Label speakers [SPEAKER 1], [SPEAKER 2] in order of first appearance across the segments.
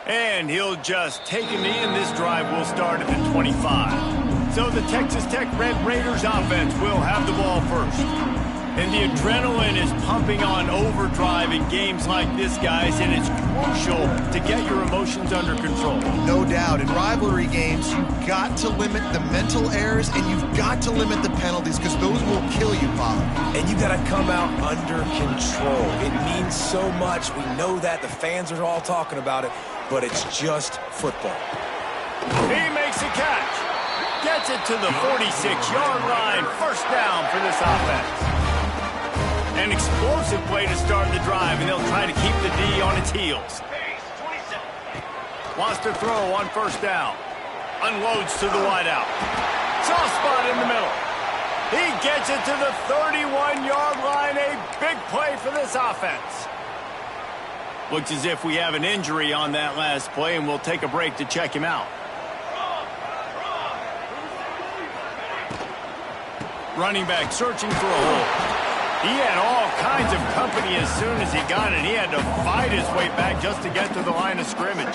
[SPEAKER 1] And he'll just take a knee, and this drive will start at the 25. So the Texas Tech Red Raiders offense will have the ball first. And the adrenaline is pumping on overdrive in games like this, guys, and it's crucial to get your emotions under control.
[SPEAKER 2] No doubt. In rivalry games, you've got to limit the mental errors, and you've got to limit the penalties, because those will kill you, Bob.
[SPEAKER 3] And you got to come out under control. It means so much. We know that. The fans are all talking about it, but it's just football.
[SPEAKER 1] He makes a catch. Gets it to the 46-yard line. First down for this offense. An explosive play to start the drive, and they'll try to keep the D on its heels. Wants to throw on first down. Unloads to the wideout. Soft spot in the middle. He gets it to the 31-yard line. A big play for this offense. Looks as if we have an injury on that last play, and we'll take a break to check him out. Running back searching for a hole. He had all kinds of company as soon as he got it. He had to fight his way back just to get to the line of scrimmage.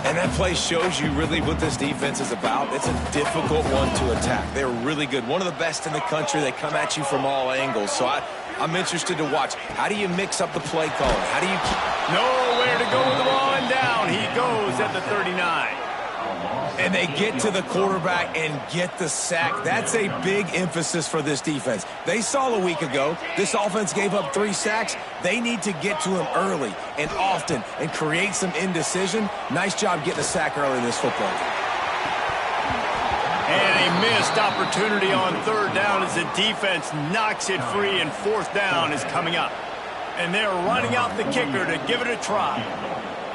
[SPEAKER 3] And that play shows you really what this defense is about. It's a difficult one to attack. They're really good. One of the best in the country. They come at you from all angles. So I'm interested to watch. How do you mix up the play calling? How do you keep...
[SPEAKER 1] Nowhere to go with the ball and down. He goes at the 39.
[SPEAKER 3] And they get to the quarterback and get the sack. That's a big emphasis for this defense. They saw a week ago, this offense gave up 3 sacks. They need to get to him early and often and create some indecision. Nice job getting a sack early in this football game.
[SPEAKER 1] And a missed opportunity on third down as the defense knocks it free, and fourth down is coming up. And they're running out the kicker to give it a try.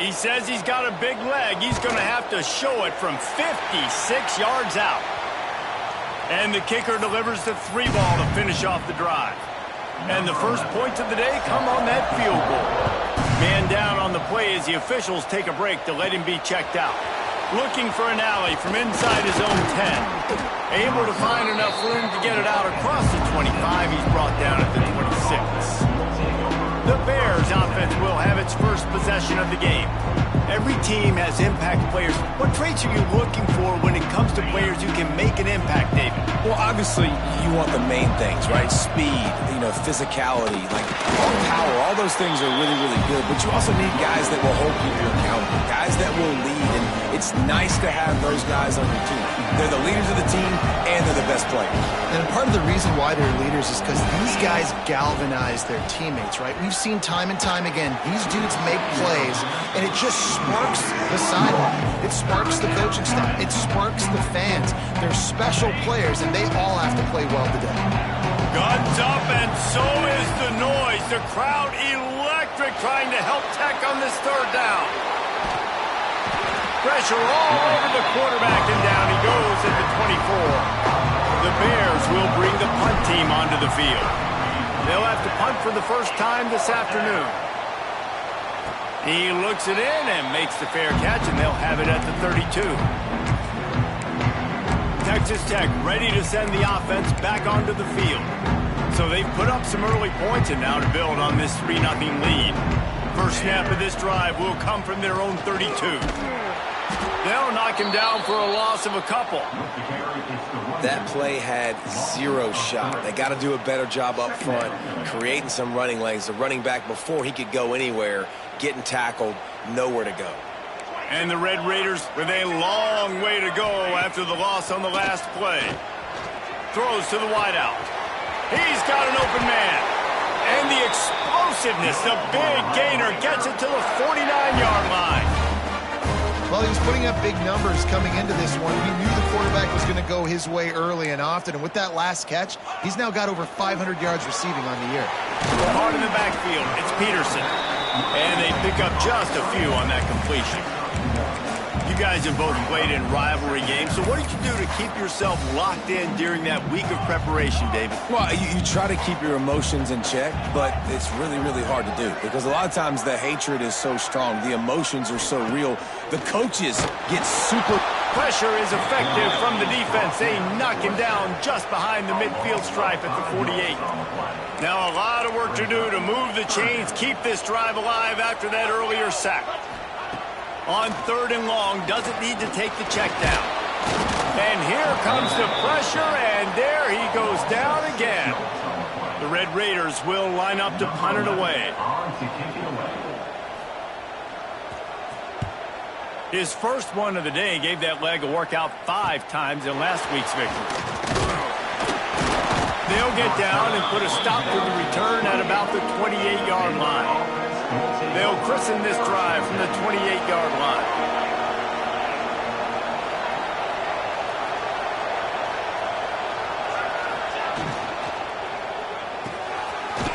[SPEAKER 1] He says he's got a big leg. He's going to have to show it from 56 yards out. And the kicker delivers the 3 ball to finish off the drive. And the first points of the day come on that field goal. Man down on the play as the officials take a break to let him be checked out. Looking for an alley from inside his own 10. Able to find enough room to get it out across the 25. He's brought down at the 26. The Bears offense will have its first possession of the game. Every team has impact players. What traits are you looking for when it comes to players who can make an impact, David?
[SPEAKER 3] Well, obviously, you want the main things, right? Speed, physicality, like power. All those things are really, really good. But you also need guys that will hold people accountable, guys that will lead. And it's nice to have those guys on your team. They're the leaders of the team, and they're the best players.
[SPEAKER 2] And part of the reason why they're leaders is because these guys galvanize their teammates, right? We've seen time and time again, these dudes make plays, and it just sparks the sideline. It sparks the coaching staff. It sparks the fans. They're special players, and they all have to play well today.
[SPEAKER 1] Guns up, and so is the noise. The crowd electric, trying to help Tech on this third down. Pressure all over the quarterback, and down he goes at the 24. The Bears will bring the punt team onto the field. They'll have to punt for the first time this afternoon. He looks it in and makes the fair catch, and they'll have it at the 32. Texas Tech ready to send the offense back onto the field. So they've put up some early points, and now to build on this 3-0 lead. First snap of this drive will come from their own 32. They'll knock him down for a loss of a couple.
[SPEAKER 3] That play had 0 shot. They got to do a better job up front, creating some running lanes. The running back, before he could go anywhere, getting tackled, nowhere to go.
[SPEAKER 1] And the Red Raiders with a long way to go after the loss on the last play. Throws to the wideout. He's got an open man. And the explosiveness, the big gainer, gets it to the 49-yard line.
[SPEAKER 2] Well, he was putting up big numbers coming into this one. We knew the quarterback was going to go his way early and often. And with that last catch, he's now got over 500 yards receiving on the year.
[SPEAKER 1] Hard in the backfield, it's Peterson. And they pick up just a few on that completion. You guys have both played in rivalry games, so what did you do to keep yourself locked in during that week of preparation, David?
[SPEAKER 3] Well, you try to keep your emotions in check, but it's really, really hard to do because a lot of times the hatred is so strong. The emotions are so real. The coaches get super...
[SPEAKER 1] Pressure is effective from the defense. They knock him down just behind the midfield stripe at the 48. Now a lot of work to do to move the chains, keep this drive alive after that earlier sack. On 3rd and long, doesn't need to take the check down. And here comes the pressure, and there he goes down again. The Red Raiders will line up to punt it away. His first one of the day gave that leg a workout 5 times in last week's victory. They'll get down and put a stop to the return at about the 28-yard line. They'll christen this drive from the 28-yard line.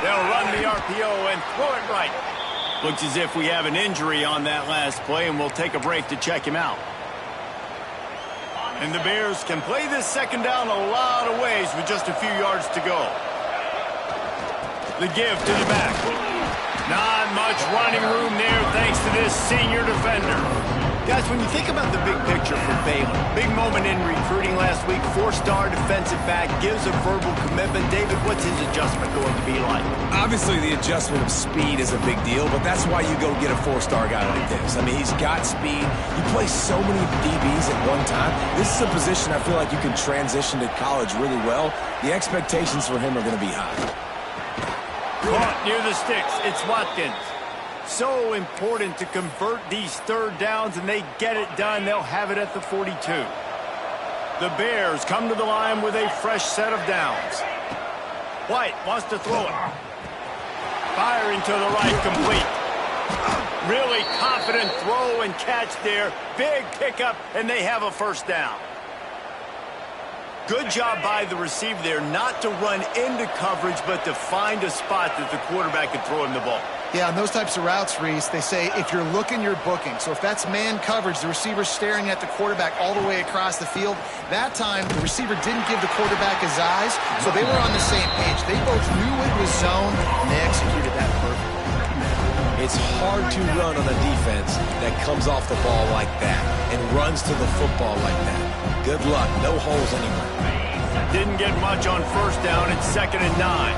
[SPEAKER 1] They'll run the RPO and throw it right. Looks as if we have an injury on that last play, and we'll take a break to check him out. And the Bears can play this second down a lot of ways with just a few yards to go. The give to the back. Not much running room there thanks to this senior defender. Guys, when you think about the big picture for Baylor, big moment in recruiting last week, 4-star defensive back, gives a verbal commitment. David, what's his adjustment going to be like?
[SPEAKER 3] Obviously, the adjustment of speed is a big deal, but that's why you go get a 4-star guy like this. I mean, he's got speed. You play so many DBs at one time. This is a position I feel like you can transition to college really well. The expectations for him are going to be high.
[SPEAKER 1] Caught near the sticks. It's Watkins. So important to convert these 3rd downs, and they get it done. They'll have it at the 42. The Bears come to the line with a fresh set of downs. White wants to throw it. Firing to the right, complete. Really confident throw and catch there. Big pickup, and they have a 1st down. Good job by the receiver there not to run into coverage, but to find a spot that the quarterback can throw him the ball.
[SPEAKER 2] Yeah, on those types of routes, Reese, they say if you're looking, you're booking. So if that's man coverage, the receiver's staring at the quarterback all the way across the field. That time, the receiver didn't give the quarterback his eyes, so they were on the same page. They both knew it was zone, and they executed that perfectly.
[SPEAKER 3] It's hard to run on a defense that comes off the ball like that and runs to the football like that. Good luck. No holes anywhere.
[SPEAKER 1] Didn't get much on 1st down. It's 2nd and 9.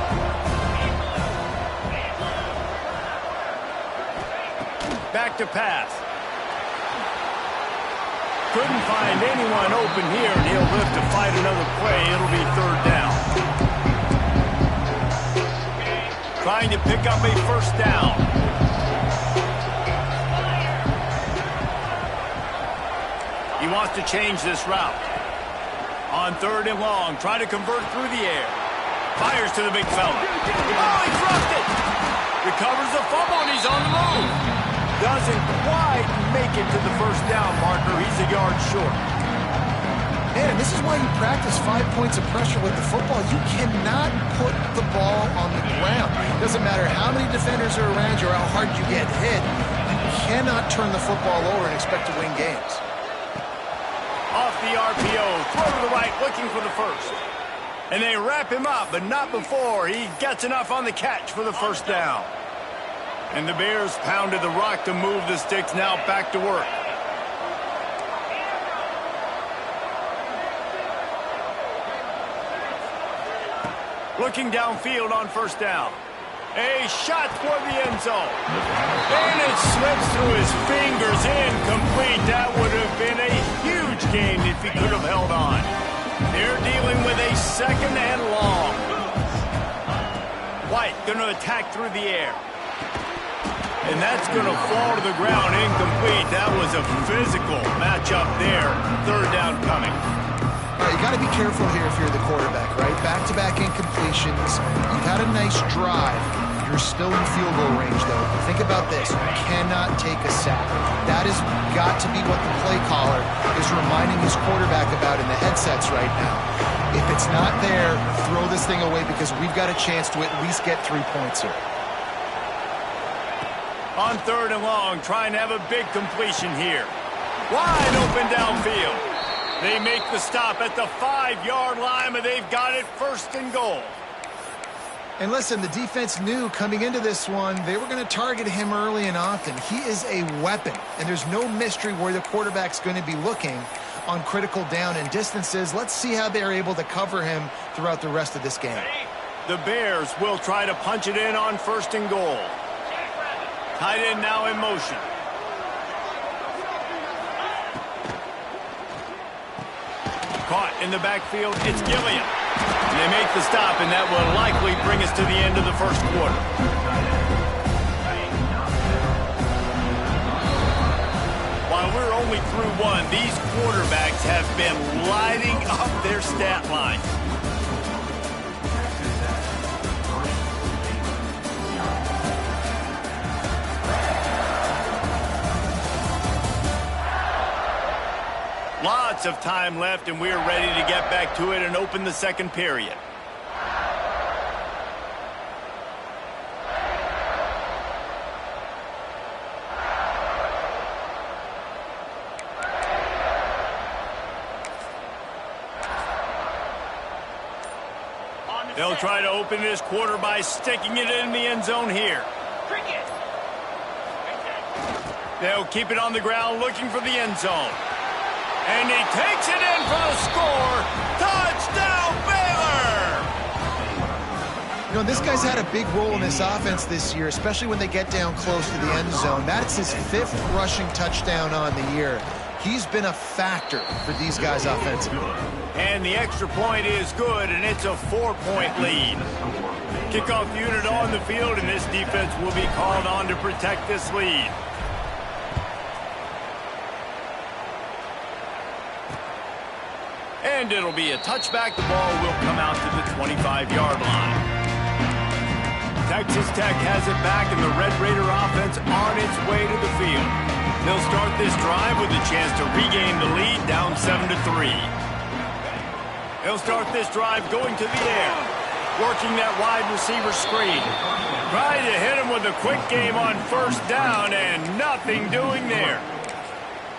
[SPEAKER 1] Back to pass. Couldn't find anyone open here, and he'll live to fight another play. It'll be 3rd down. Trying to pick up a 1st down. He wants to change this route. On 3rd and long, try to convert through the air. Fires to the big fella. Oh, he dropped it! Recovers the fumble, and he's on the move. Doesn't quite make it to the 1st down marker. He's a yard short.
[SPEAKER 2] And this is why you practice 5 points of pressure with the football. You cannot put the ball on the ground. It doesn't matter how many defenders are around you or how hard you get hit. You cannot turn the football over and expect to win games.
[SPEAKER 1] Off the RPO, throw to the right, looking for the 1st. And they wrap him up, but not before he gets enough on the catch for the 1st down. And the Bears pounded the rock to move the sticks, now back to work. Looking downfield on 1st down. A shot toward the end zone. And it slips through his fingers, incomplete. That would have been a huge gain if he could have held on. They're dealing with a 2nd and long. White going to attack through the air. And that's going to fall to the ground, incomplete. That was a physical matchup there. 3rd down coming.
[SPEAKER 2] All right, you got to be careful here if you're the quarterback, right? Back-to-back incompletions. You've had a nice drive. You're still in field goal range, though. Think about this. You cannot take a sack. That has got to be what the play caller is reminding his quarterback about in the headsets right now. If it's not there, throw this thing away because we've got a chance to at least get 3 points here.
[SPEAKER 1] On 3rd and long, trying to have a big completion here. Wide open downfield. They make the stop at the 5-yard line, but they've got it 1st and goal.
[SPEAKER 2] And listen, the defense knew coming into this one, they were going to target him early and often. He is a weapon, and there's no mystery where the quarterback's going to be looking on critical down and distances. Let's see how they're able to cover him throughout the rest of this game.
[SPEAKER 1] The Bears will try to punch it in on 1st and goal. Tight end now in motion. Caught in the backfield, it's Gilliam. And they make the stop, and that will likely bring us to the end of the first quarter. While we're only through one, these quarterbacks have been lighting up their stat line. Lots of time left, and we're ready to get back to it and open the second period. They'll try to open this quarter by sticking it in the end zone here. They'll keep it on the ground looking for the end zone. And he takes it in for the score. Touchdown, Baylor!
[SPEAKER 2] You know, this guy's had a big role in this offense this year, especially when they get down close to the end zone. That's his 5th rushing touchdown on the year. He's been a factor for these guys offensively.
[SPEAKER 1] And the extra point is good, and it's a 4-point lead. Kickoff unit on the field, and this defense will be called on to protect this lead. And it'll be a touchback. The ball will come out to the 25-yard line. Texas Tech has it back, and the Red Raider offense on its way to the field. They'll start this drive with a chance to regain the lead, down 7-3. They'll start this drive going to the air, working that wide receiver screen. Trying to hit him with a quick game on first down, and nothing doing there.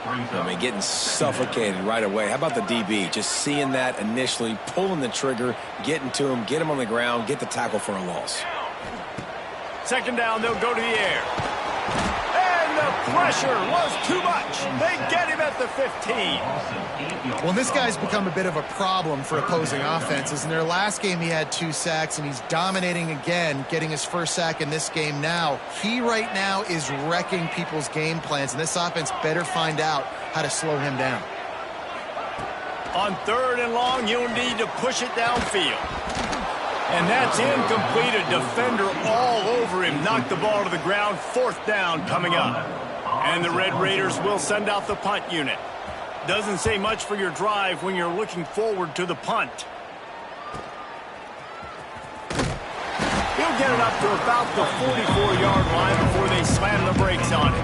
[SPEAKER 3] I mean, getting suffocated right away. How about the DB? Just seeing that initially, pulling the trigger, getting to him, get him on the ground, get the tackle for a loss.
[SPEAKER 1] Second down, they'll go to the air. And the pressure was too much. They get him at the 15.
[SPEAKER 2] Well, this guy's become a bit of a problem for opposing offenses. In their last game, he had 2 sacks, and he's dominating again, getting his first sack in this game now. He right now is wrecking people's game plans, and this offense better find out how to slow him down.
[SPEAKER 1] On 3rd and long, you'll need to push it downfield. And that's incomplete. A defender all over him. Knocked the ball to the ground. 4th down coming up. And the Red Raiders will send out the punt unit. Doesn't say much for your drive when you're looking forward to the punt. He'll get it up to about the 44-yard line before they slam the brakes on it.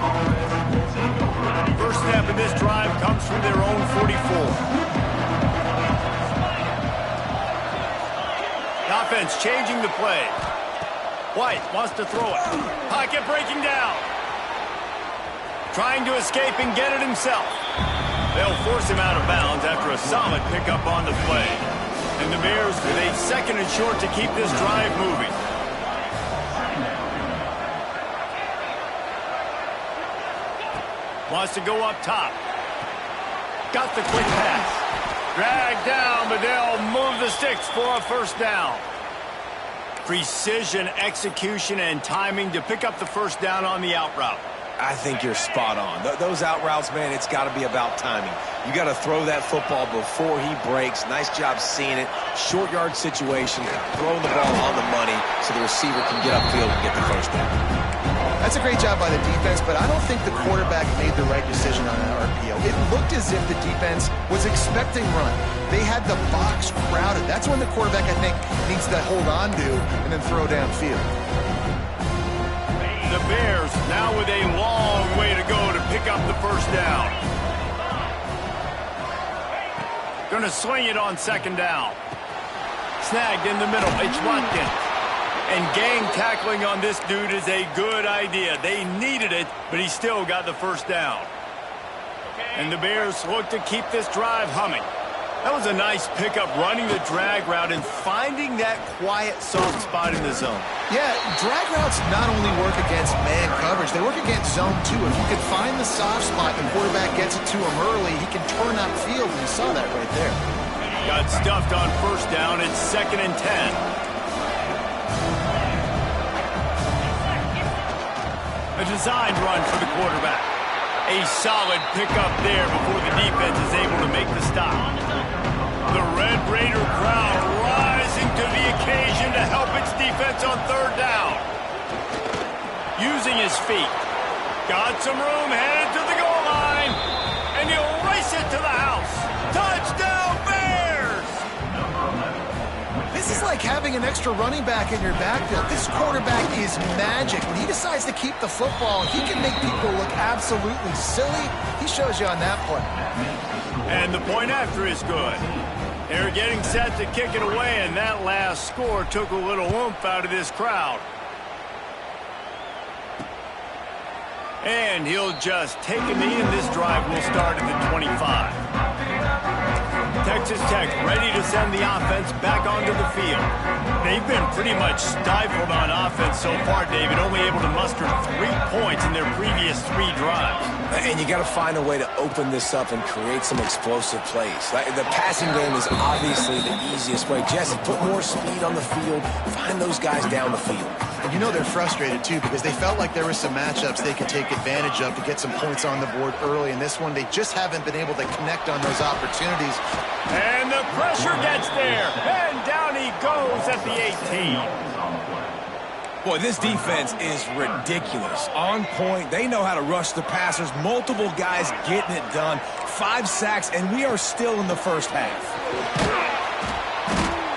[SPEAKER 1] First step in this drive comes from their own 44. The offense changing the play. White wants to throw it. Pocket breaking down. Trying to escape and get it himself. They'll force him out of bounds after a solid pickup on the play. And the Bears with a 2nd and short to keep this drive moving. Wants to go up top. Got the quick pass. Dragged down, but they'll move the sticks for a first down. Precision, execution, and timing to pick up the first down on the out route.
[SPEAKER 3] I think you're spot on. Those out routes, man, it's got to be about timing. You got to throw that football before he breaks. Nice job seeing it. Short yard situation, throwing the ball on the money so the receiver can get upfield and get the first down.
[SPEAKER 2] That's a great job by the defense, but I don't think the quarterback made the right decision on that RPO. It looked as if the defense was expecting run. They had the box crowded. That's when the quarterback, I think, needs to hold on to and then throw downfield.
[SPEAKER 1] The Bears now with a long way to go to pick up the first down. Going to swing it on 2nd down. Snagged in the middle. It's Watkins. And gang tackling on this dude is a good idea. They needed it, but he still got the first down. And the Bears look to keep this drive humming. That was a nice pickup, running the drag route and finding that quiet, soft spot in the zone.
[SPEAKER 2] Yeah, drag routes not only work against man coverage, they work against zone too. If you can find the soft spot and the quarterback gets it to him early, he can turn that field, and you saw that right there.
[SPEAKER 1] Got stuffed on first down. It's 2nd and 10. A designed run for the quarterback. A solid pickup there before the defense is able to make the stop. The Red Raider crowd rising to the occasion to help its defense on third down. Using his feet. Got some room, headed to the goal line. And he'll race it to the house. Touchdown, Bears!
[SPEAKER 2] This is like having an extra running back in your backfield. This quarterback is magic. When he decides to keep the football, he can make people look absolutely silly. He shows you on that play.
[SPEAKER 1] And the point after is good. They're getting set to kick it away, and that last score took a little oomph out of this crowd. And he'll just take a knee, and this drive will start at the 25. Texas Tech ready to send the offense back onto the field. They've been pretty much stifled on offense so far, David, only able to muster 3 points in their previous 3 drives.
[SPEAKER 3] And you got to find a way to open this up and create some explosive plays. The passing game is obviously the easiest way. Jesse, put more speed on the field. Find those guys down the field.
[SPEAKER 2] And you know they're frustrated, too, because they felt like there were some matchups they could take advantage of to get some points on the board early. In this one, they just haven't been able to connect on those opportunities.
[SPEAKER 1] And the pressure gets there. And down he goes at the 18.
[SPEAKER 3] Boy, this defense is ridiculous. On point. They know how to rush the passers. Multiple guys getting it done. 5 sacks, and we are still in the first half.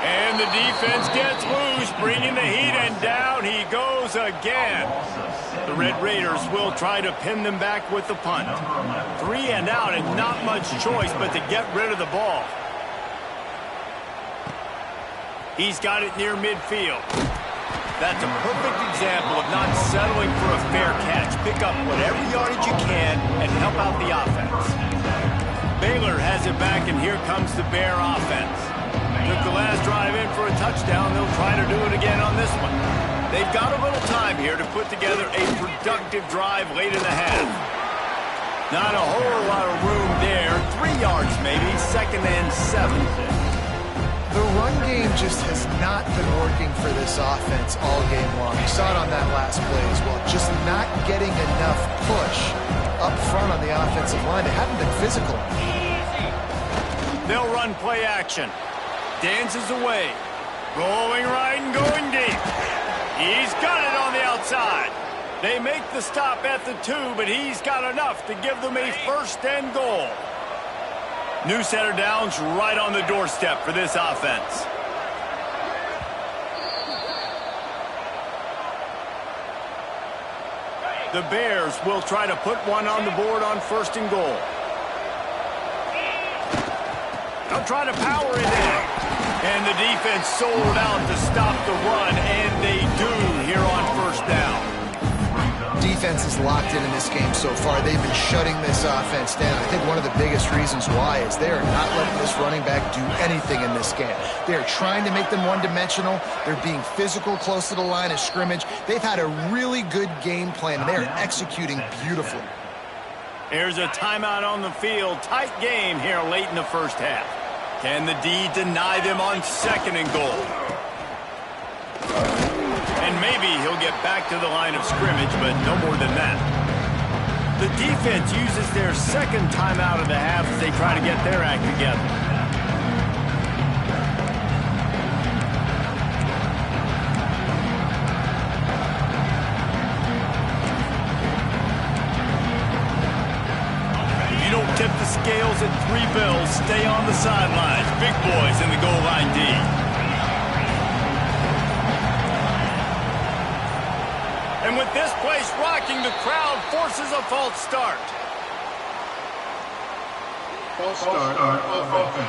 [SPEAKER 1] And the defense gets loose, bringing the heat, and down he goes again. The Red Raiders will try to pin them back with the punt. 3 and out, and not much choice but to get rid of the ball. He's got it near midfield. That's a perfect example of not settling for a fair catch. Pick up whatever yardage you can and help out the offense. Baylor has it back, and here comes the Bear offense. Took the last drive in for a touchdown. They'll try to do it again on this one. They've got a little time here to put together a productive drive late in the half. Not a whole lot of room there. 3 yards maybe, 2nd and 7.
[SPEAKER 2] The run game just has not been working for this offense all game long. You saw it on that last play as well. Just not getting enough push up front on the offensive line. They haven't been physical.
[SPEAKER 1] They'll run play action. Dances away. Rolling right and going deep. He's got it on the outside. They make the stop at the 2, but he's got enough to give them a 1st and goal. New set of downs right on the doorstep for this offense. The Bears will try to put one on the board on 1st and goal. They'll try to power it in. And the defense sold out to stop the run, and they do here on 1st down.
[SPEAKER 2] Defense is locked in this game so far. They've been shutting this offense down. I think one of the biggest reasons why is they are not letting this running back do anything in this game. They are trying to make them one-dimensional. They're being physical close to the line of scrimmage. They've had a really good game plan, and they are executing beautifully.
[SPEAKER 1] Here's a timeout on the field. Tight game here late in the 1st half. Can the D deny them on 2nd and goal? And maybe he'll get back to the line of scrimmage, but no more than that. The defense uses their 2nd timeout of the half as they try to get their act together. If you don't tip the scales at 3 bills, stay on the sidelines. Big boys in the goal line D. And with this place rocking, the crowd forces a false start.
[SPEAKER 4] False start on offense.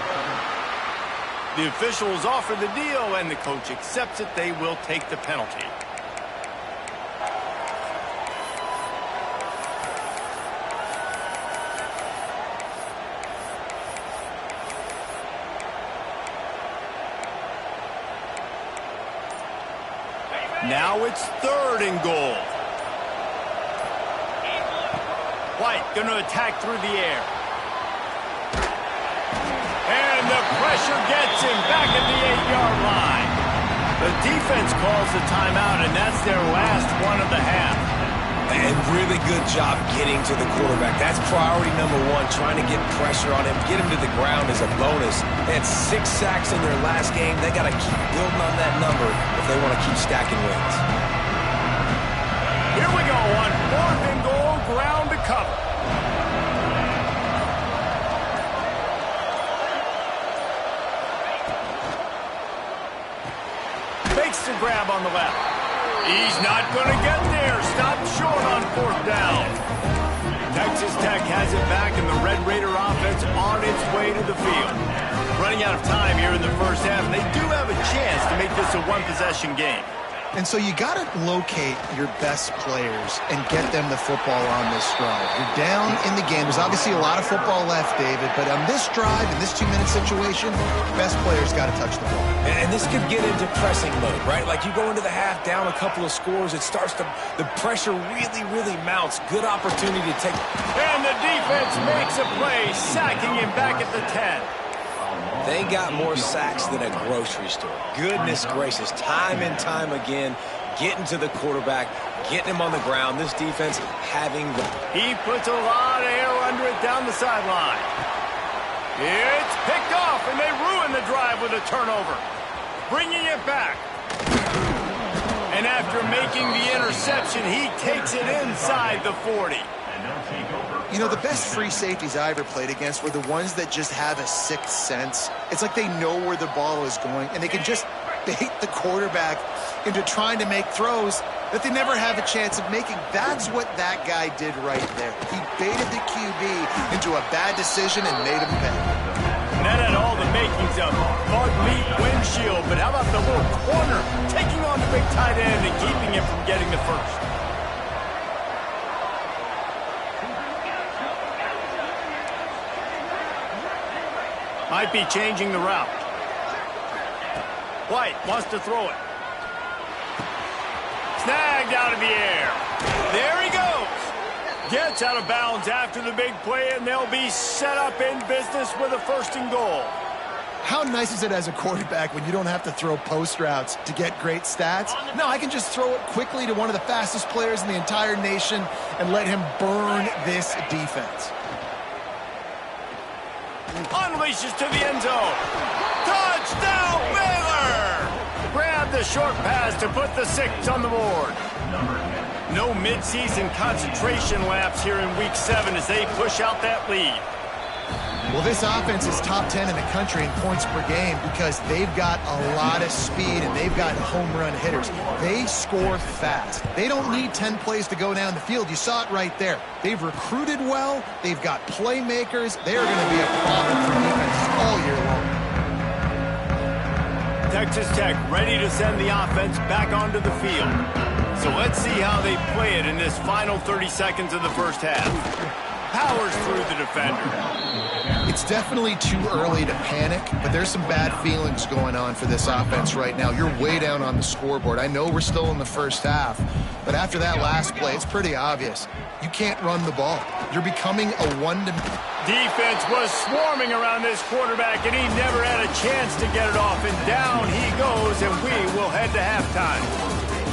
[SPEAKER 1] The officials offer the deal, and the coach accepts it. They will take the penalty. Now it's 3rd and goal. White going to attack through the air. And the pressure gets him back at the 8-yard line. The defense calls the timeout, and that's their last one of the half.
[SPEAKER 3] And really good job getting to the quarterback. That's priority number one, trying to get pressure on him. Get him to the ground is a bonus. They had 6 sacks in their last game. They got to keep building on that number if they want to keep stacking wins.
[SPEAKER 1] Here we go on 4th and goal, ground to cover. Fakes the grab on the left. He's not going to get there. Stopped short on 4th down. Texas Tech has it back, and the Red Raider offense on its way to the field. Running out of time here in the first half, and they do have a chance to make this a one-possession game.
[SPEAKER 2] And so you got to locate your best players and get them the football on this drive. You're down in the game. There's obviously a lot of football left, David, but on this drive, in this 2-minute situation, best players got to touch the ball.
[SPEAKER 3] And this could get into pressing mode, right? Like you go into the half down a couple of scores, it starts to, the pressure really mounts. Good opportunity to take.
[SPEAKER 1] And the defense makes a play, sacking him back at the 10.
[SPEAKER 3] They got more sacks than a grocery store. Goodness gracious, time and time again, getting to the quarterback, getting him on the ground. This defense having the...
[SPEAKER 1] He puts a lot of air under it down the sideline. It's picked off, and they ruin the drive with a turnover. Bringing it back. And after making the interception, he takes it inside the 40.
[SPEAKER 2] You know, the best free safeties I ever played against were the ones that just have a sixth sense. It's like they know where the ball is going, and they can just bait the quarterback into trying to make throws that they never have a chance of making. That's what that guy did right there. He baited the QB into a bad decision and made him pay.
[SPEAKER 1] And that had all the makings of bug meat windshield, but how about the little corner taking on the big tight end and keeping him from getting the first? Might be changing the route. White wants to throw it. Snagged out of the air. There he goes. Gets out of bounds after the big play, and they'll be set up in business with a 1st and goal.
[SPEAKER 2] How nice is it as a quarterback when you don't have to throw post routes to get great stats? No, I can just throw it quickly to one of the fastest players in the entire nation and let him burn this defense.
[SPEAKER 1] Unleashes to the end zone. Touchdown, Baylor! Grab the short pass to put the 6 on the board. No midseason concentration laps here in Week 7 as they push out that lead.
[SPEAKER 2] Well, this offense is top 10 in the country in points per game because they've got a lot of speed and they've got home run hitters. They score fast. They don't need 10 plays to go down the field. You saw it right there. They've recruited well. They've got playmakers. They are going to be a problem for defenses all year long.
[SPEAKER 1] Texas Tech ready to send the offense back onto the field. So let's see how they play it in this final 30 seconds of the first half. Powers through the defender.
[SPEAKER 2] It's definitely too early to panic, but there's some bad feelings going on for this offense right now. You're way down on the scoreboard. I know we're still in the first half, but after that last play, it's pretty obvious. You can't run the ball. You're becoming a one-dimensional.
[SPEAKER 1] Defense was swarming around this quarterback, and he never had a chance to get it off, and down he goes, and we will head to halftime.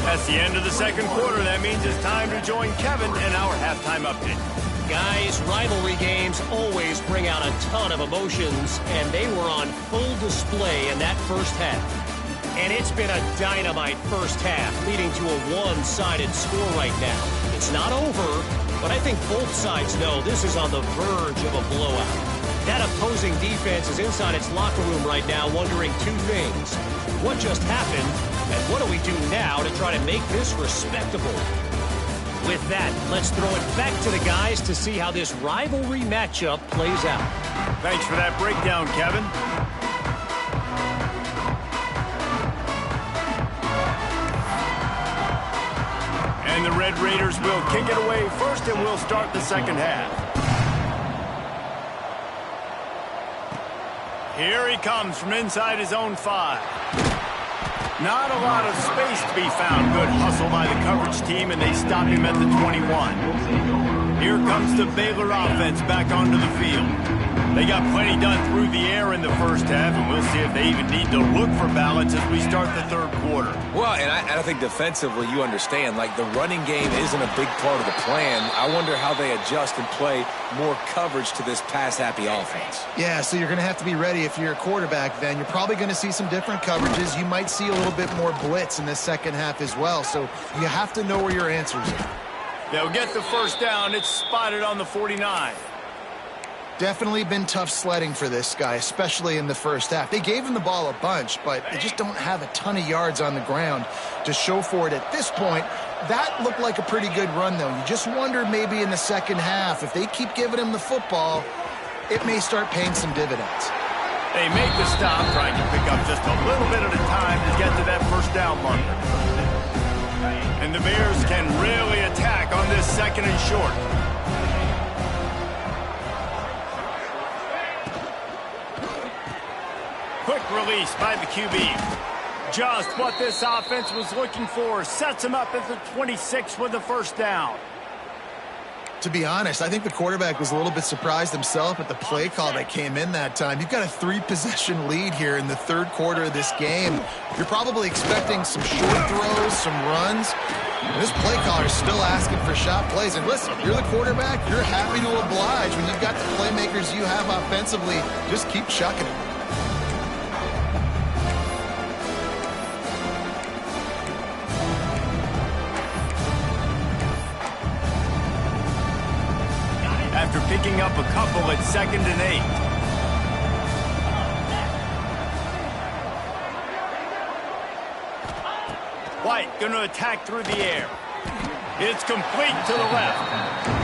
[SPEAKER 1] That's the end of the second quarter. That means it's time to join Kevin in our halftime update.
[SPEAKER 5] Guys, rivalry games always bring out a ton of emotions, and they were on full display in that first half. And it's been a dynamite first half, leading to a one-sided score right now. It's not over, but I think both sides know this is on the verge of a blowout. That opposing defense is inside its locker room right now wondering 2 things. What just happened, and what do we do now to try to make this respectable? With that, let's throw it back to the guys to see how this rivalry matchup plays out.
[SPEAKER 1] Thanks for that breakdown, Kevin. And the Red Raiders will kick it away first, and we'll start the second half. Here he comes from inside his own 5. Not a lot of space to be found. Good hustle by the coverage team, and they stop him at the 21. Here comes the Baylor offense back onto the field. They got plenty done through the air in the first half, and we'll see if they even need to look for balance as we start the third quarter.
[SPEAKER 3] Well, and I think defensively you understand, like the running game isn't a big part of the plan. I wonder how they adjust and play more coverage to this pass-happy offense.
[SPEAKER 2] Yeah, so you're going to have to be ready if you're a quarterback then. You're probably going to see some different coverages. You might see a little bit more blitz in the second half as well, so you have to know where your answers are.
[SPEAKER 1] They'll get the first down. It's spotted on the 49.
[SPEAKER 2] Definitely been tough sledding for this guy, especially in the first half. They gave him the ball a bunch, but they just don't have a ton of yards on the ground to show for it at this point. That looked like a pretty good run, though. You just wonder maybe in the second half, if they keep giving him the football, it may start paying some dividends.
[SPEAKER 1] They make the stop, trying to pick up just a little bit at a time to get to that first down marker. And the Bears can really attack on this second and short. Quick release by the QB. Just what this offense was looking for. Sets him up at the 26 with the first down.
[SPEAKER 2] To be honest, I think the quarterback was a little bit surprised himself at the play call that came in that time. You've got a 3-possession lead here in the third quarter of this game. You're probably expecting some short throws, some runs. And this play caller is still asking for shot plays. And listen, if you're the quarterback, you're happy to oblige. When you've got the playmakers you have offensively, just keep chucking it.
[SPEAKER 1] After picking up a couple at 2nd and 8. White going to attack through the air. It's complete to the left.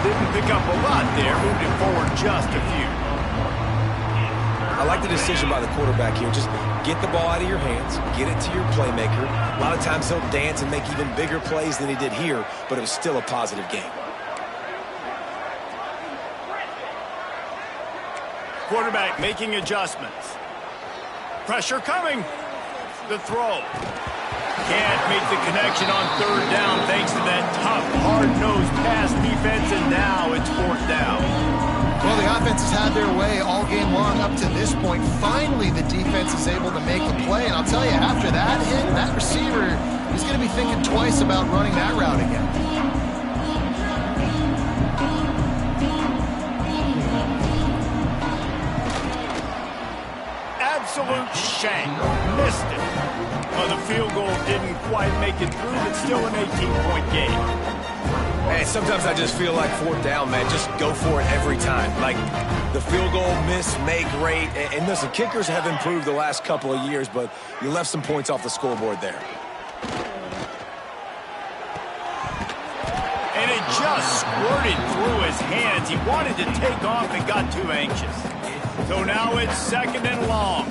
[SPEAKER 1] Didn't pick up a lot there, moved it forward just a few.
[SPEAKER 3] I like the decision by the quarterback here. Just get the ball out of your hands, get it to your playmaker. A lot of times he'll dance and make even bigger plays than he did here, but it was still a positive game.
[SPEAKER 1] Quarterback making adjustments. Pressure coming. The throw. Can't make the connection on third down thanks to that tough, hard-nosed pass defense, and now it's fourth down.
[SPEAKER 2] Well, the offense has had their way all game long up to this point. Finally, the defense is able to make a play, and I'll tell you, after that hit, that receiver is going to be thinking twice about running that route again.
[SPEAKER 1] Absolute shank. Missed it. Well, the field goal didn't quite make it through, but still an 18-point game.
[SPEAKER 3] And sometimes I just feel like fourth down, man. Just go for it every time. Like the field goal miss, make rate. And listen, kickers have improved the last couple of years, but you left some points off the scoreboard there.
[SPEAKER 1] And it just squirted through his hands. He wanted to take off and got too anxious. So now it's 2nd and long.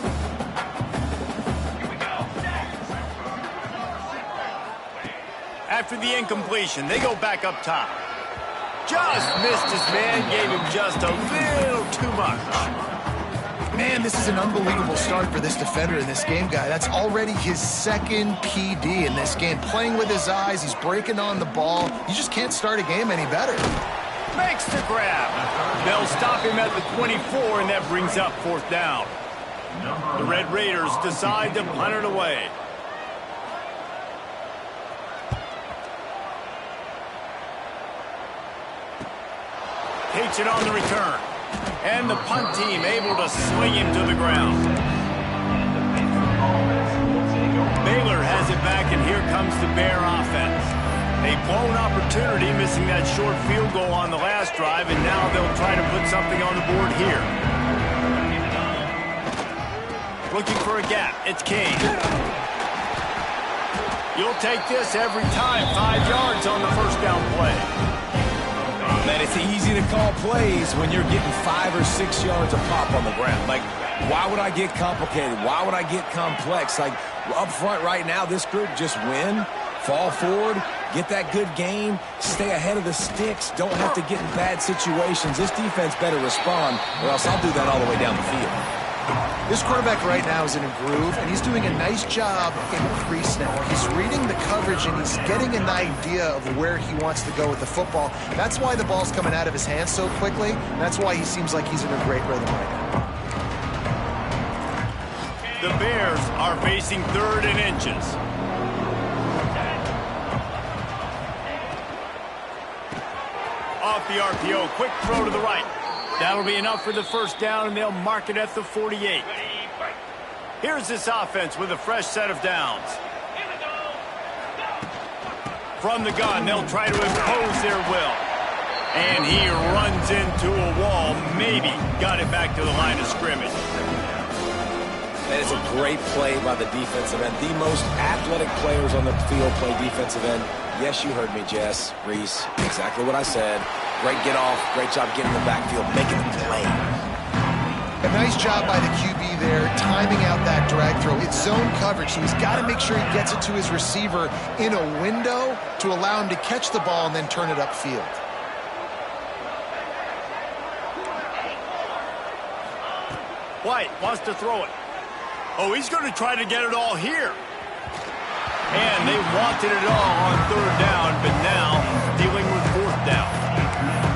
[SPEAKER 1] After the incompletion, they go back up top. Just missed his man, gave him just a little too much.
[SPEAKER 2] Man, this is an unbelievable start for this defender in this game, guy. That's already his 2nd PD in this game. Playing with his eyes, he's breaking on the ball. You just can't start a game any better.
[SPEAKER 1] Makes the grab. They'll stop him at the 24, and that brings up fourth down. The Red Raiders decide to punt it away. Takes it on the return. And the punt team able to swing him to the ground. Baylor has it back, and here comes the Bear offense. A blown opportunity, missing that short field goal on the last drive, and now they'll try to put something on the board here. Looking for a gap. It's Kane. You'll take this every time. 5 yards on the first down play.
[SPEAKER 3] Man, it's easy to call plays when you're getting 5 or 6 yards a pop on the ground. Like, why would I get complicated? Why would I get complex? Like, up front right now, this group just win, fall forward, get that good game, stay ahead of the sticks, don't have to get in bad situations. This defense better respond, or else I'll do that all the way down the field.
[SPEAKER 2] This quarterback right now is in a groove, and he's doing a nice job in pre-snap. He's reading the coverage, and he's getting an idea of where he wants to go with the football. That's why the ball's coming out of his hands so quickly. That's why he seems like he's in a great rhythm right now.
[SPEAKER 1] The Bears are facing 3rd and inches. Off the RPO, quick throw to the right. That'll be enough for the first down, and they'll mark it at the 48. Here's this offense with a fresh set of downs. From the gun, they'll try to impose their will. And he runs into a wall, maybe got it back to the line of scrimmage.
[SPEAKER 3] That is a great play by the defensive end. The most athletic players on the field play defensive end. Yes, you heard me, Jess, Reese. Exactly what I said. Great get off. Great job getting in the backfield, making the play.
[SPEAKER 2] A nice job by the QB there, timing out that drag throw. It's zone coverage, so he's got to make sure he gets it to his receiver in a window to allow him to catch the ball and then turn it upfield.
[SPEAKER 1] White wants to throw it. Oh, he's going to try to get it all here. And they wanted it all on 3rd down, but now dealing with 4th down.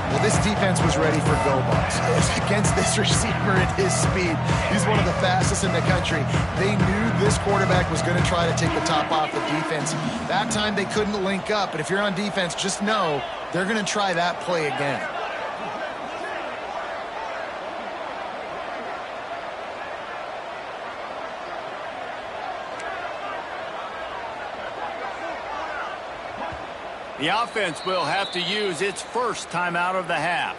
[SPEAKER 2] Well, this defense was ready for go balls. Against this receiver at his speed, he's one of the fastest in the country. They knew this quarterback was going to try to take the top off the defense. That time they couldn't link up, but if you're on defense, just know they're going to try that play again.
[SPEAKER 1] The offense will have to use its first timeout of the half.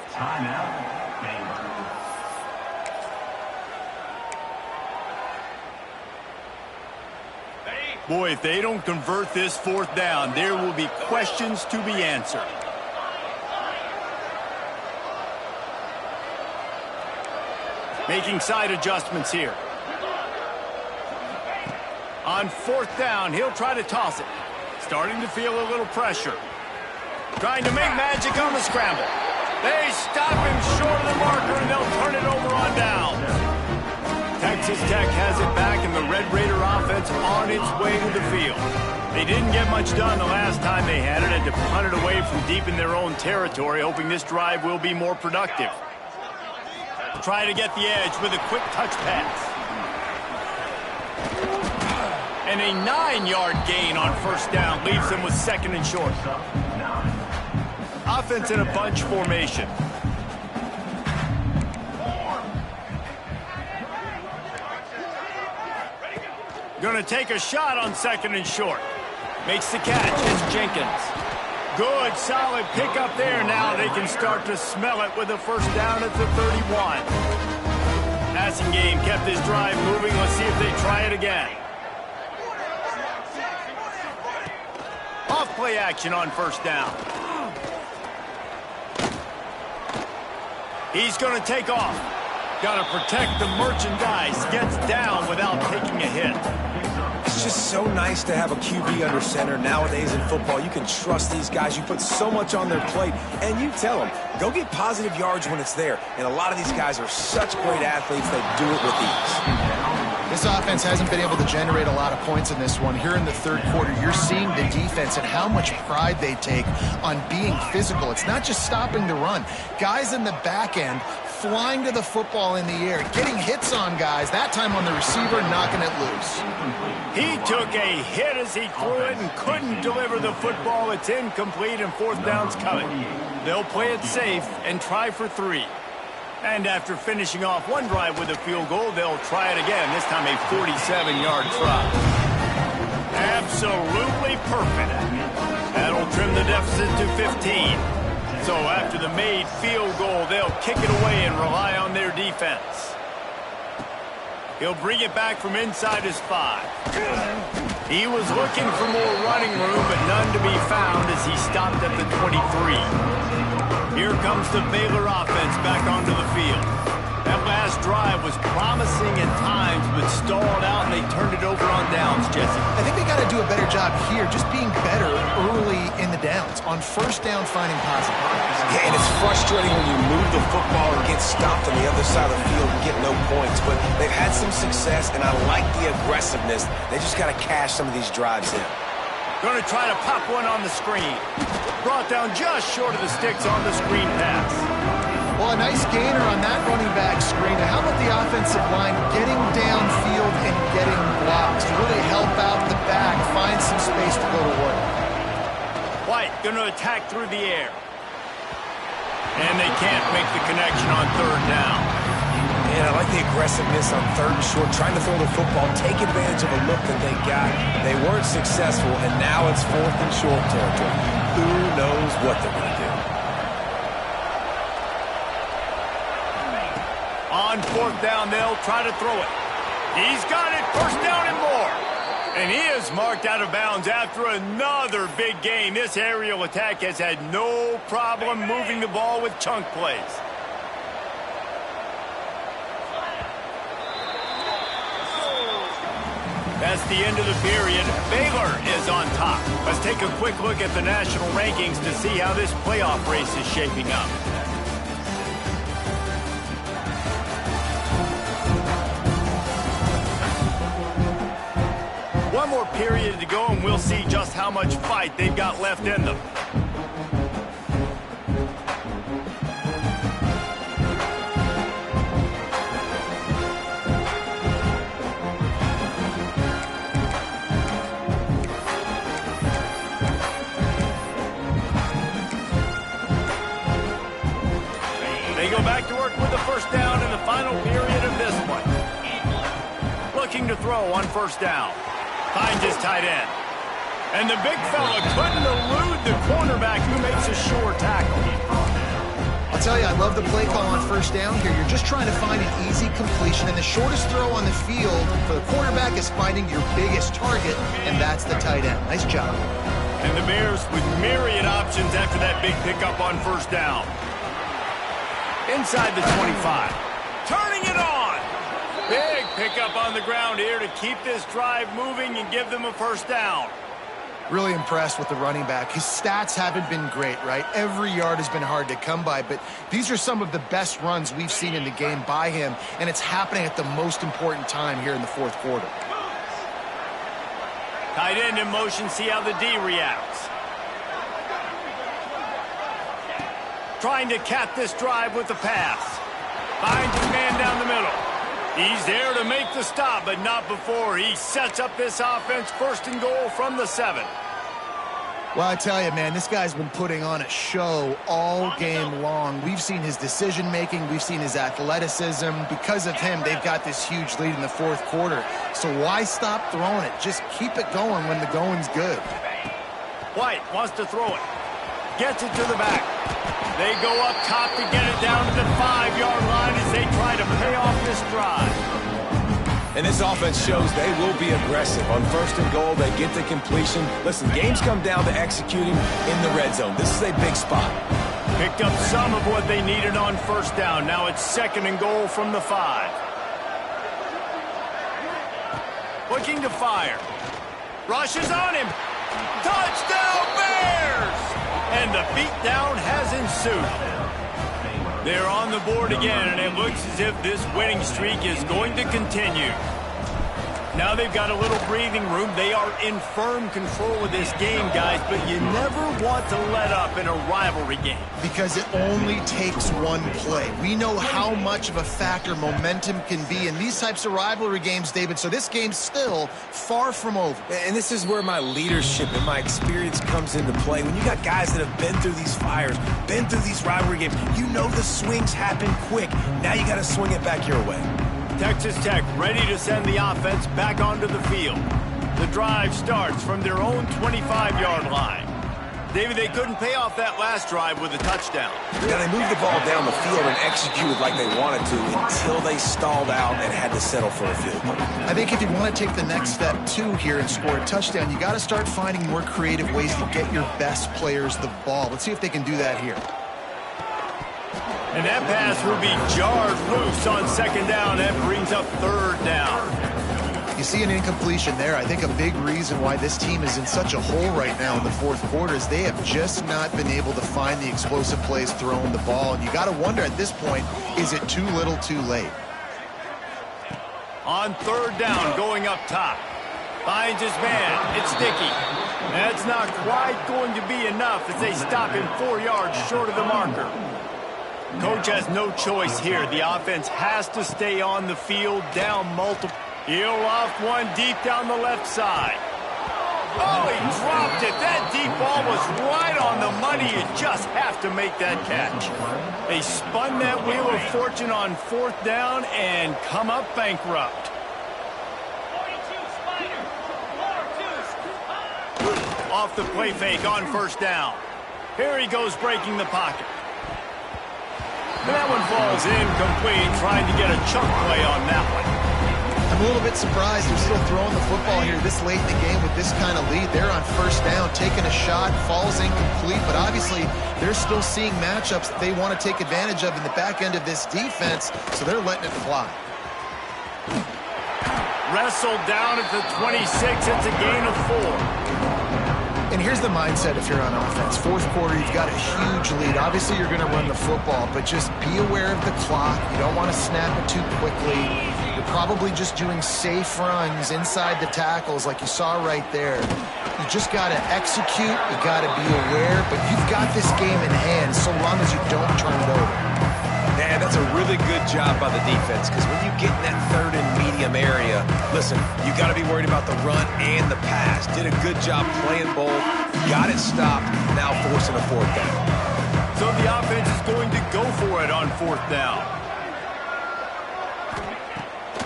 [SPEAKER 1] Boy, if they don't convert this 4th down, there will be questions to be answered. Making side adjustments here. On 4th down, he'll try to toss it. Starting to feel a little pressure. Trying to make magic on the scramble. They stop him short of the marker, and they'll turn it over on down. Texas Tech has it back, and the Red Raider offense on its way to the field. They didn't get much done the last time they had it, and to punt it away from deep in their own territory, hoping this drive will be more productive. Try to get the edge with a quick touch pass. And a 9-yard gain on 1st down leaves them with 2nd and short. Offense in a bunch formation. Going to take a shot on 2nd and short. Makes the catch. It's Jenkins. Good, solid pickup there. Now they can start to smell it with a 1st down at the 31. Passing game kept this drive moving. Let's see if they try it again. Off play action on 1st down. He's going to take off. Got to protect the merchandise. Gets down without taking a hit.
[SPEAKER 3] It's just so nice to have a QB under center. Nowadays in football, you can trust these guys. You put so much on their plate, and you tell them, go get positive yards when it's there. And a lot of these guys are such great athletes, they do it with ease.
[SPEAKER 2] This offense hasn't been able to generate a lot of points in this one. Here in the 3rd quarter, you're seeing the defense and how much pride they take on being physical. It's not just stopping the run. Guys in the back end flying to the football in the air, getting hits on guys, that time on the receiver, knocking it loose.
[SPEAKER 1] He took a hit as he threw it and couldn't deliver the football. It's incomplete, and 4th down's coming. They'll play it safe and try for 3. And after finishing off one drive with a field goal, they'll try it again, this time a 47-yard try. Absolutely perfect. That'll trim the deficit to 15. So after the made field goal, they'll kick it away and rely on their defense. He'll bring it back from inside his 5. He was looking for more running room, but none to be found as he stopped at the 23. Here comes the Baylor offense back onto the field. That last drive was promising at times, but stalled out, and they turned it over on downs, Jesse.
[SPEAKER 2] I think they got to do a better job here, just being better early in the downs. On first down, finding possibilities.
[SPEAKER 3] Yeah, and it's frustrating when you move the football and get stopped on the other side of the field and get no points. But they've had some success, and I like the aggressiveness. They just got to cash some of these drives in.
[SPEAKER 1] Going to try to pop one on the screen. Brought down just short of the sticks on the screen pass.
[SPEAKER 2] Well, a nice gainer on that running back screen. Now, how about the offensive line getting downfield and getting blocks to really help out the back, find some space to go to work?
[SPEAKER 1] White going to attack through the air. And they can't make the connection on third down.
[SPEAKER 3] And I like the aggressiveness on third and short, trying to throw the football, take advantage of a look that they got. They weren't successful, and now it's fourth and short territory. Who knows what they're going to do?
[SPEAKER 1] On fourth down, they'll try to throw it. He's got it, first down and more. And he is marked out of bounds after another big gain. This aerial attack has had no problem moving the ball with chunk plays. That's the end of the period. Baylor is on top. Let's take a quick look at the national rankings to see how this playoff race is shaping up. One more period to go, and we'll see just how much fight they've got left in them. They go back to work with the first down in the final period of this one. Looking to throw on first down. Finds his tight end. And the big fella couldn't elude the cornerback who makes a sure tackle.
[SPEAKER 2] I'll tell you, I love the play call on first down here. You're just trying to find an easy completion, and the shortest throw on the field for the quarterback is finding your biggest target, and that's the tight end. Nice job.
[SPEAKER 1] And the Bears with myriad options after that big pickup on first down. Inside the 25. Turning it on. Big pickup on the ground here to keep this drive moving and give them a first down.
[SPEAKER 2] Really impressed with the running back. His stats haven't been great, right? Every yard has been hard to come by, but these are some of the best runs we've seen in the game by him, and it's happening at the most important time here in the fourth quarter.
[SPEAKER 1] Tight end in motion, see how the D reacts. Trying to cap this drive with the pass. Finds his man down the middle. He's there to make the stop, but not before he sets up this offense first and goal from the 7.
[SPEAKER 2] Well, I tell you, man, this guy's been putting on a show all game long. We've seen his decision-making. We've seen his athleticism. Because of him, they've got this huge lead in the fourth quarter. So why stop throwing it? Just keep it going when the going's good.
[SPEAKER 1] White wants to throw it. Gets it to the back. They go up top to get it down to the 5-yard line as they try to pay off this drive.
[SPEAKER 3] And this offense shows they will be aggressive. On first and goal, they get the completion. Listen, games come down to executing in the red zone. This is a big spot.
[SPEAKER 1] Picked up some of what they needed on first down. Now it's second and goal from the 5. Looking to fire. Rushes on him. Touchdown Bears! And the beatdown has ensued. They're on the board again, and it looks as if this winning streak is going to continue. Now they've got a little breathing room. They are in firm control of this game, guys, but you never want to let up in a rivalry game.
[SPEAKER 2] Because it only takes one play. We know how much of a factor momentum can be in these types of rivalry games, David, so this game's still far from over.
[SPEAKER 3] And this is where my leadership and my experience comes into play. When you got guys that have been through these fires, been through these rivalry games, you know the swings happen quick. Now you got to swing it back your way.
[SPEAKER 1] Texas Tech ready to send the offense back onto the field. The drive starts from their own 25-yard line. David, they couldn't pay off that last drive with a touchdown.
[SPEAKER 3] Yeah, they moved the ball down the field and executed like they wanted to until they stalled out and had to settle for a field goal.
[SPEAKER 2] I think if you want to take the next step, too, here and score a touchdown, you got to start finding more creative ways to get your best players the ball. Let's see if they can do that here.
[SPEAKER 1] And that pass will be jarred loose on second down. That brings up third down.
[SPEAKER 2] You see an incompletion there. I think a big reason why this team is in such a hole right now in the fourth quarter is they have just not been able to find the explosive plays throwing the ball. And you got to wonder at this point, is it too little too late?
[SPEAKER 1] On third down, going up top. Finds his man. It's sticky. That's not quite going to be enough as they stop him 4 yards short of the marker. Coach has no choice here. The offense has to stay on the field, down multiple. He'll loft one deep down the left side. Oh, he dropped it. That deep ball was right on the money. You just have to make that catch. They spun that wheel of fortune on fourth down and come up bankrupt. Off the play fake on first down. Here he goes breaking the pocket. And that one falls incomplete, trying to get a chunk play on that one.
[SPEAKER 2] I'm a little bit surprised they're still throwing the football here this late in the game with this kind of lead. They're on first down, taking a shot, falls incomplete, but obviously they're still seeing matchups that they want to take advantage of in the back end of this defense, so they're letting it fly.
[SPEAKER 1] Wrestled down at the 26, it's a gain of 4.
[SPEAKER 2] And here's the mindset if you're on offense. Fourth quarter, you've got a huge lead. Obviously, you're going to run the football, but just be aware of the clock. You don't want to snap it too quickly. You're probably just doing safe runs inside the tackles like you saw right there. You just got to execute. You got to be aware, but you've got this game in hand so long as you don't turn it over.
[SPEAKER 3] Man, that's a really good job by the defense, because when you get in that third and medium area, listen, you got to be worried about the run and the pass. Did a good job playing both, got it stopped, now forcing a fourth down.
[SPEAKER 1] So the offense is going to go for it on fourth down.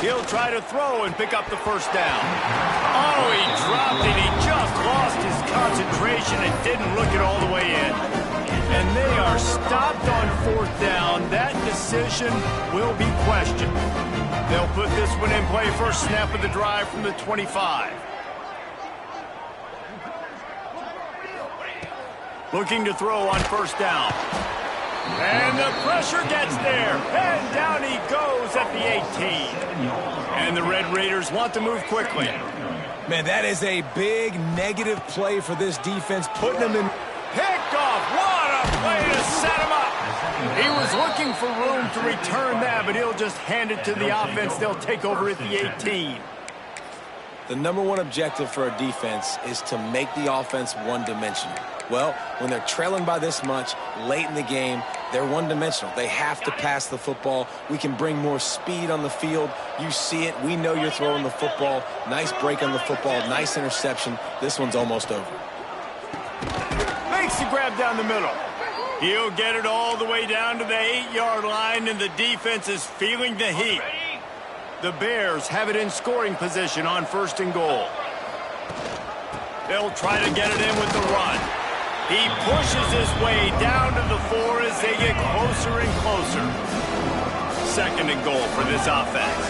[SPEAKER 1] He'll try to throw and pick up the first down. Oh, he dropped it. He just lost his concentration and didn't look it all the way in. And they are stopped on fourth down. That decision will be questioned. They'll put this one in play first snap of the drive from the 25. Looking to throw on first down. And the pressure gets there. And down he goes at the 18. And the Red Raiders want to move quickly.
[SPEAKER 3] Man, that is a big negative play for this defense, putting them in.
[SPEAKER 1] Picked off. What a play to set him up. He was looking for room to return that, but he'll just hand it to the offense. They'll take over at the 18.
[SPEAKER 3] The number one objective for a defense is to make the offense one-dimensional. Well, when they're trailing by this much late in the game, they're one-dimensional. They have to pass the football. We can bring more speed on the field. You see it. We know you're throwing the football. Nice break on the football. Nice interception. This one's almost over.
[SPEAKER 1] Makes the grab down the middle. He'll get it all the way down to the 8-yard line, and the defense is feeling the heat. The Bears have it in scoring position on first and goal. They'll try to get it in with the run. He pushes his way down to the 4 as they get closer and closer. Second and goal for this offense.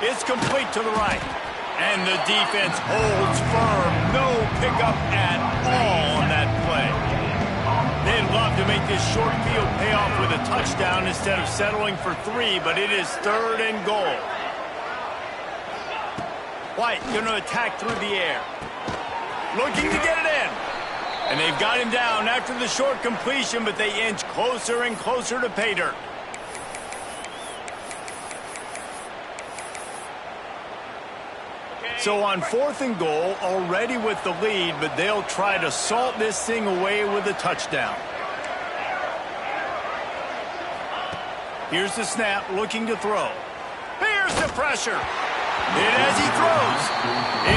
[SPEAKER 1] It's complete to the right. And the defense holds firm. No pickup at all on that play. They'd love to make this short field pay off with a touchdown instead of settling for 3, but it is third and goal. White going to attack through the air. Looking to get it in. And they've got him down after the short completion, but they inch closer and closer to pay dirt. So on fourth and goal, already with the lead, but they'll try to salt this thing away with a touchdown. Here's the snap, looking to throw. Here's the pressure. And as he throws,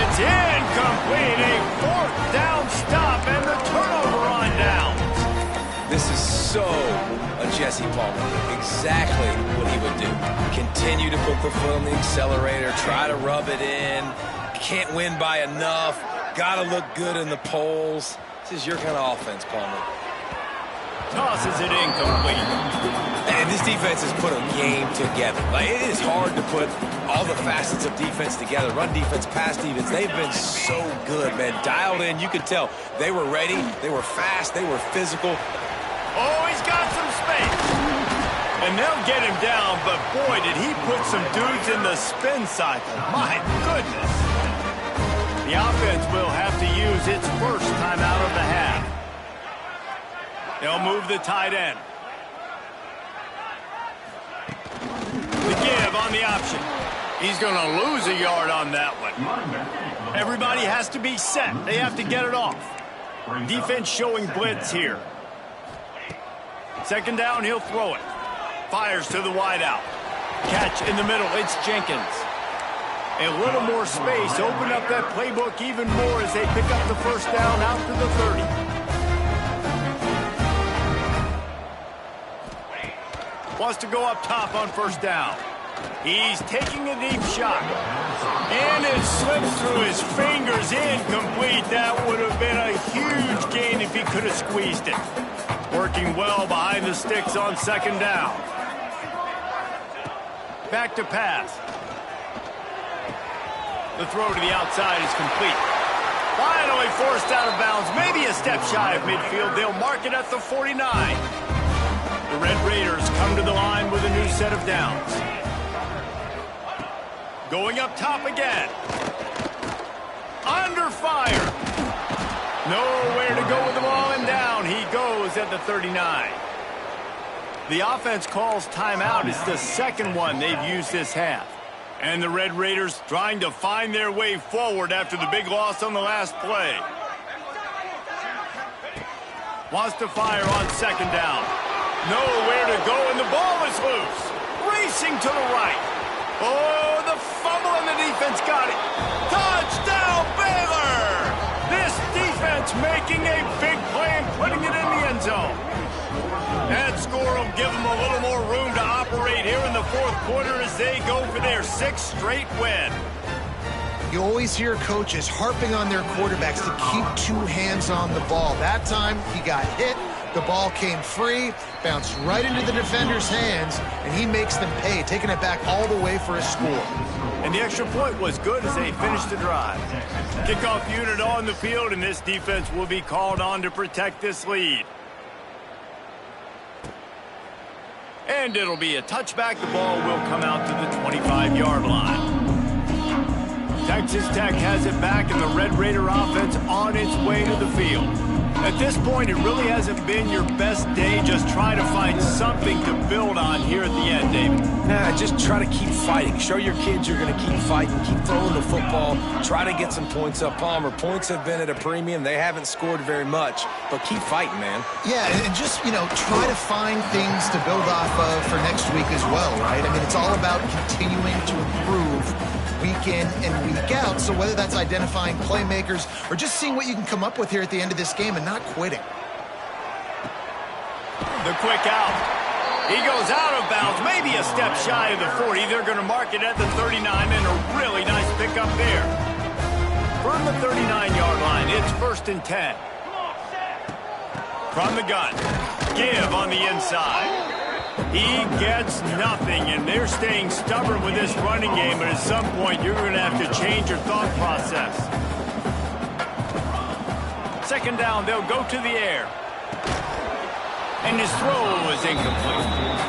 [SPEAKER 1] it's incomplete. A fourth down stop and the turnover on downs.
[SPEAKER 3] This is so a Jesse Palmer. Exactly what he would do. Continue to put the foot on the accelerator, try to rub it in. Can't win by enough. Got to look good in the polls. This is your kind of offense, Palmer.
[SPEAKER 1] Tosses it incomplete.
[SPEAKER 3] And this defense has put a game together. Like, it is hard to put all the facets of defense together. Run defense, pass defense. They've been so good, man. Dialed in. You could tell they were ready. They were fast. They were physical.
[SPEAKER 1] Oh, he's got some space. And they'll get him down, but boy, did he put some dudes in the spin cycle. My goodness. The offense will have to use its first timeout of the half. They'll move the tight end. The give on the option. He's going to lose a yard on that one. Everybody has to be set. They have to get it off. Defense showing blitz here. Second down, he'll throw it. Fires to the wideout. Catch in the middle. It's Jenkins. A little more space. Open up that playbook even more as they pick up the first down out to the 30. Wants to go up top on first down. He's taking a deep shot. And it slips through his fingers. Incomplete. That would have been a huge gain if he could have squeezed it. Working well behind the sticks on second down. Back to pass. The throw to the outside is complete. Finally forced out of bounds. Maybe a step shy of midfield. They'll mark it at the 49. The Red Raiders come to the line with a new set of downs. Going up top again. Under fire. Nowhere to go with the ball, and down he goes at the 39. The offense calls timeout. It's the second one they've used this half. And the Red Raiders trying to find their way forward after the big loss on the last play. Wants to fire on second down. Nowhere to go, and the ball is loose. Racing to the right. Oh, the fumble, and the defense got it. Touchdown, Baylor! This defense making a big play and putting it in the end zone. That score will give them a little more room to operate here in the fourth quarter as they go for their sixth straight win.
[SPEAKER 2] You always hear coaches harping on their quarterbacks to keep two hands on the ball. That time, he got hit. The ball came free, bounced right into the defender's hands, and he makes them pay, taking it back all the way for a score.
[SPEAKER 1] And the extra point was good as they finished the drive. Kickoff unit on the field, and this defense will be called on to protect this lead. And it'll be a touchback. The ball will come out to the 25-yard line. Texas Tech has it back, and the Red Raider offense on its way to the field. At this point, it really hasn't been your best day. Just try to find something to build on here at the end, David.
[SPEAKER 3] Nah, just try to keep fighting. Show your kids you're going to keep fighting, keep throwing the football, try to get some points up. Palmer, points have been at a premium. They haven't scored very much, but keep fighting, man.
[SPEAKER 2] Yeah, and just, try to find things to build off of for next week as well, right? I mean, it's all about continuing to improve week in and week out. So whether that's identifying playmakers or just seeing what you can come up with here at the end of this game and not quitting.
[SPEAKER 1] The quick out. He goes out of bounds, maybe a step shy of the 40. They're going to mark it at the 39, and a really nice pickup there. From the 39-yard line, it's 1st and 10. From the gun, give on the inside. He gets nothing, and they're staying stubborn with this running game, but at some point you're going to have to change your thought process. Second down, they'll go to the air. And his throw is incomplete.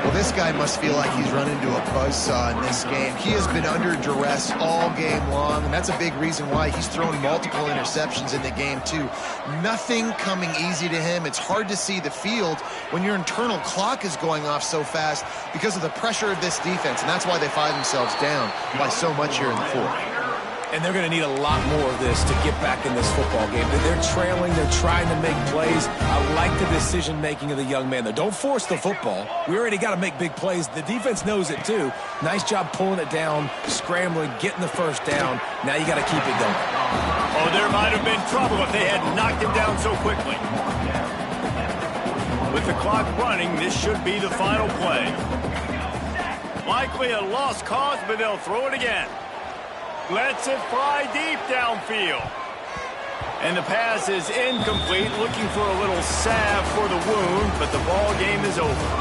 [SPEAKER 2] Well, this guy must feel like he's run into a buzzsaw in this game. He has been under duress all game long, and that's a big reason why he's thrown multiple interceptions in the game, too. Nothing coming easy to him. It's hard to see the field when your internal clock is going off so fast because of the pressure of this defense, and that's why they find themselves down by so much here in the fourth.
[SPEAKER 3] And they're going to need a lot more of this to get back in this football game. They're trailing. They're trying to make plays. I like the decision-making of the young man, though. Don't force the football. We already got to make big plays. The defense knows it, too. Nice job pulling it down, scrambling, getting the first down. Now you got to keep it going.
[SPEAKER 1] Oh, there might have been trouble if they had knocked him down so quickly. With the clock running, this should be the final play. Likely a lost cause, but they'll throw it again. Lets it fly deep downfield. And the pass is incomplete, looking for a little salve for the wound, but the ball game is over.